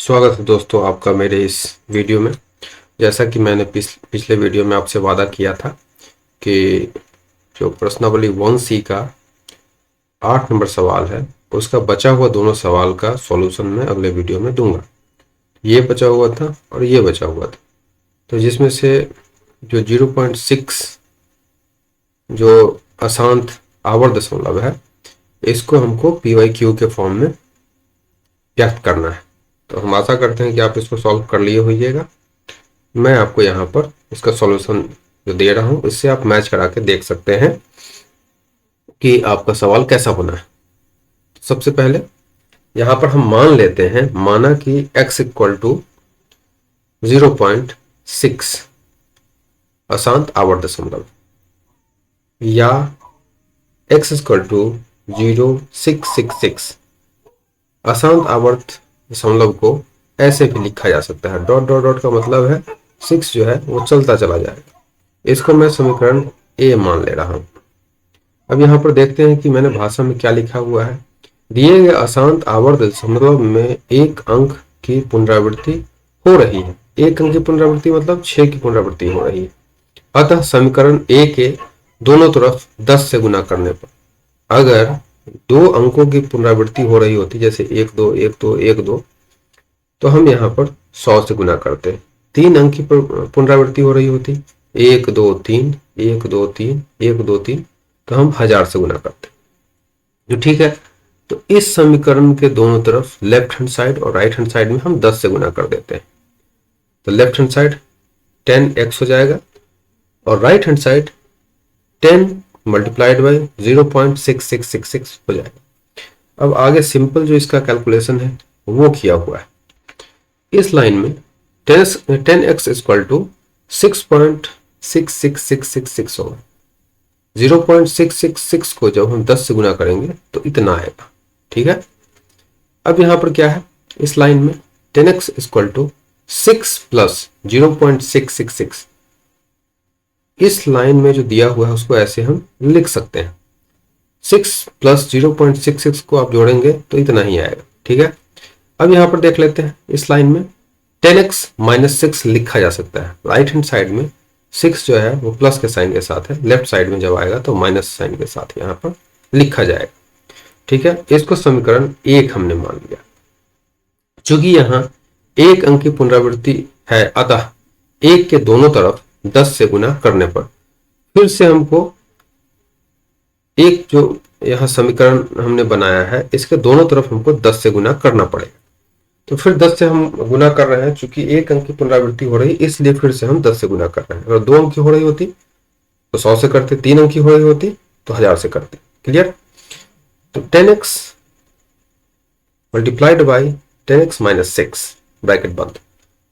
स्वागत है दोस्तों आपका मेरे इस वीडियो में। जैसा कि मैंने पिछले वीडियो में आपसे वादा किया था कि जो प्रश्नावली 1C का 8 नंबर सवाल है उसका बचा हुआ दोनों सवाल का सॉल्यूशन मैं अगले वीडियो में दूंगा। ये बचा हुआ था और ये बचा हुआ था, तो जिसमें से जो 0.6 जो अशांत आवर्त दशमलव है इसको हमको PYQ के फॉर्म में व्यक्त करना है। तो हम आशा करते हैं कि आप इसको सॉल्व कर लिए होइएगा। मैं आपको यहाँ पर इसका सॉल्यूशन जो दे रहा हूँ इससे आप मैच करा के देख सकते हैं कि आपका सवाल कैसा बना है। सबसे पहले यहाँ पर हम मान लेते हैं, माना कि x इक्वल टू 0.6 अशांत आवर्त दशमलव या x इक्वल टू 0.666 अशांत आवर्त दशमलव को ऐसे भी लिखा जा सकता है। डॉट डॉट डॉट का मतलब है 6 जो है वो चलता चला जाएगा। इसको मैं समीकरण A मान ले रहा हूं। अब यहाँ पर देखते हैं कि मैंने भाषा में क्या लिखा हुआ है। दिए गए अशांत आवर्त दशमलव में एक अंक की पुनरावृत्ति हो रही है। एक अंक की पुनरावृत्ति मतलब 6 की पुनरावृत्ति हो रही है। अतः समीकरण A के दोनों तरफ 10 से गुना करने पर, अगर दो अंकों की पुनरावृत्ति हो रही होती जैसे 1 2 1 2 1 2, तो हम यहाँ पर 100 से गुना करते हैं। 3 अंक की पुनरावृत्ति हो रही होती 1 2 3 1 2 3 1 2 3, तो हम 1000 से गुना करते हैं। जो ठीक है, तो इस समीकरण के दोनों तरफ लेफ्ट हैंड साइड और राइट हैंड साइड में हम 10 से गुना कर देते हैं। तो लेफ्ट हैंड साइड 10x हो जाएगा और right hand side 10 multiplied by 0.6666 हो जाएगा। अब आगे सिंपल जो इसका कैलकुलेशन है वो किया हुआ है। इस लाइन में 10x इक्वल टू 6.66666 होगा। 0.666 को जब हम 10 से गुना करेंगे तो इतना आएगा। ठीक है, अब यहां पर क्या है, इस लाइन में 10x इक्वल टू 6 प्लस 0.666, इस लाइन में जो दिया हुआ है उसको ऐसे हम लिख सकते हैं। 6 प्लस 0.66 को आप जोड़ेंगे तो इतना ही आएगा। ठीक है, अब यहां पर देख लेते हैं, इस लाइन में 10x माइनस 6 लिखा जा सकता है। राइट हैंड साइड में 6 जो है वो प्लस के साइन के साथ है, लेफ्ट साइड में जब आएगा तो माइनस साइन के साथ यहाँ पर लिखा जाएगा। ठीक है, इसको समीकरण 1 हमने मान लिया। चूंकि यहाँ एक अंक की पुनरावृत्ति है, अतः 1 के दोनों तरफ 10 से गुना करने पर फिर से हमको एक जो यहाँ समीकरण हमने बनाया है इसके दोनों तरफ हमको 10 से गुना करना पड़ेगा। तो फिर 10 से हम गुना कर रहे हैं, चूंकि एक अंक की पुनरावृत्ति हो रही है इसलिए फिर से हम 10 से गुना कर रहे हैं। अगर 2 अंक की हो रही होती तो 100 से करते, 3 अंक की हो रही होती तो 1000 से करते। क्लियर? तो 10x multiplied by 10x minus 6 bracket बंद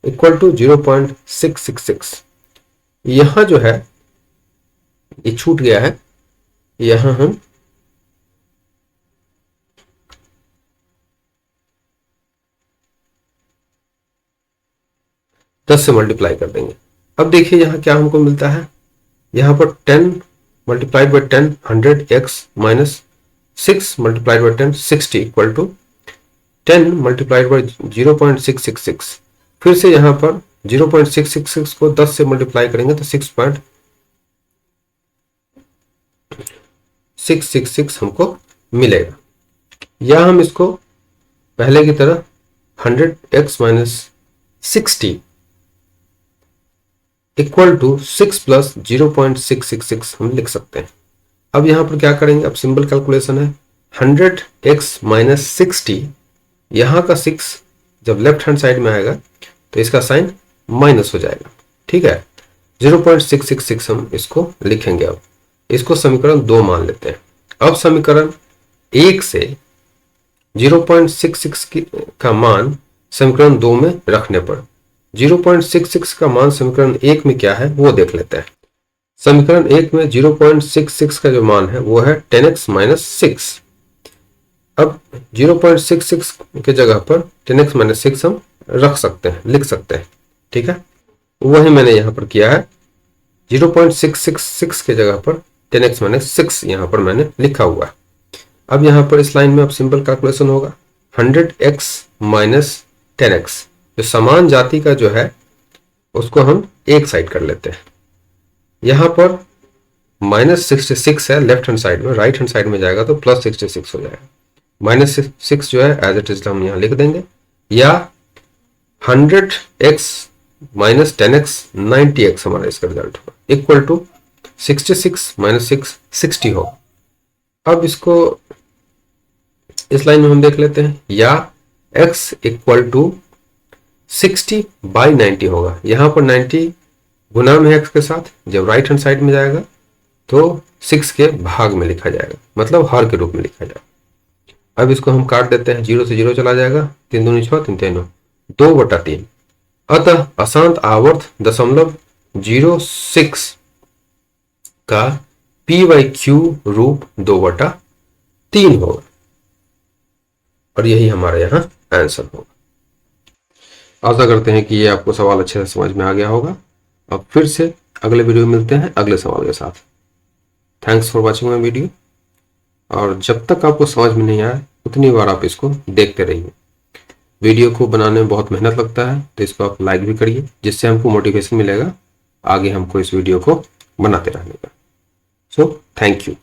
इक्वल टू 0.666। यहां जो है ये छूट गया है, यहां हम दस से मल्टीप्लाई कर देंगे। अब देखिए यहां क्या हमको मिलता है, यहां पर 10 multiplied by 10 100x minus 6 multiplied by 10 60 equal to 10 multiplied by 0.666। फिर से यहां पर 0.666 को 10 से मल्टीप्लाई करेंगे तो 6.666 हमको मिलेगा। या हम इसको पहले की तरह 100x minus 60 equal to 6 plus 0.666 हम लिख सकते हैं। अब यहां पर क्या करेंगे, अब सिंपल कैलकुलेशन है। 100x माइनस 60, यहां का 6 जब लेफ्ट हैंड साइड में आएगा तो इसका साइन माइनस हो जाएगा। ठीक है, 0.666 हम इसको लिखेंगे। अब इसको समीकरण 2 मान लेते हैं। अब समीकरण 1 से 0.66 का मान समीकरण 2 में रखने पर 0.66 का मान समीकरण 1 में क्या है वो देख लेते हैं। समीकरण 1 में 0.66 का जो मान है वो है 10x माइनस 6। अब 0.66 के जगह पर 10x माइनस 6 हम रख सकते हैं, लिख सकते हैं। ठीक है, वही मैंने यहाँ पर किया है। 0.666 के जगह पर 10x माइनस 6 यहाँ पर मैंने लिखा हुआ है। अब यहाँ पर इस लाइन में अब सिंपल कैलकुलेशन होगा। 100x माइनस 10x, जो समान जाति का जो है उसको हम एक साइड कर लेते हैं। यहां पर -66 है लेफ्ट हैंड साइड में, राइट हैंड साइड में जाएगा तो +66 हो जाएगा। -6 जो है एज इट इज हम यहां लिख देंगे, या 100x - 10x 90x हमारा इसका रिजल्ट होगा, इक्वल टू 66 - 6 60 होगा। अब इसको इस लाइन में हम देख लेते हैं, या x इक्वल टू 60/90 होगा। यहां पर 90 गुना में x के साथ, जब राइट हैंड साइड में जाएगा तो 6 के भाग में लिखा जाएगा, मतलब हर के रूप में लिखा जाएगा। अब इसको हम काट देते हैं, 0 से 0 चला जाएगा, 3 दूनी 6, 3 3 9, 2/3। अतः अशांत आवर्त 0.06 का p/q रूप 2/3 होगा, और यही हमारा यहाँ आंसर होगा। आशा करते हैं कि ये आपको सवाल अच्छे से समझ में आ गया होगा। अब फिर से अगले वीडियो में मिलते हैं अगले सवाल के साथ। Thanks for watching my video, और जब तक आपको समझ में नहीं आए उतनी बार आप इसको देखते रहिए। वीडियो को बनाने में बहुत मेहनत लगता है, तो इसको आप लाइक भी करिए, जिससे हमको मोटिवेशन मिलेगा आगे हमको इस वीडियो को बनाते रहने का। So thank you.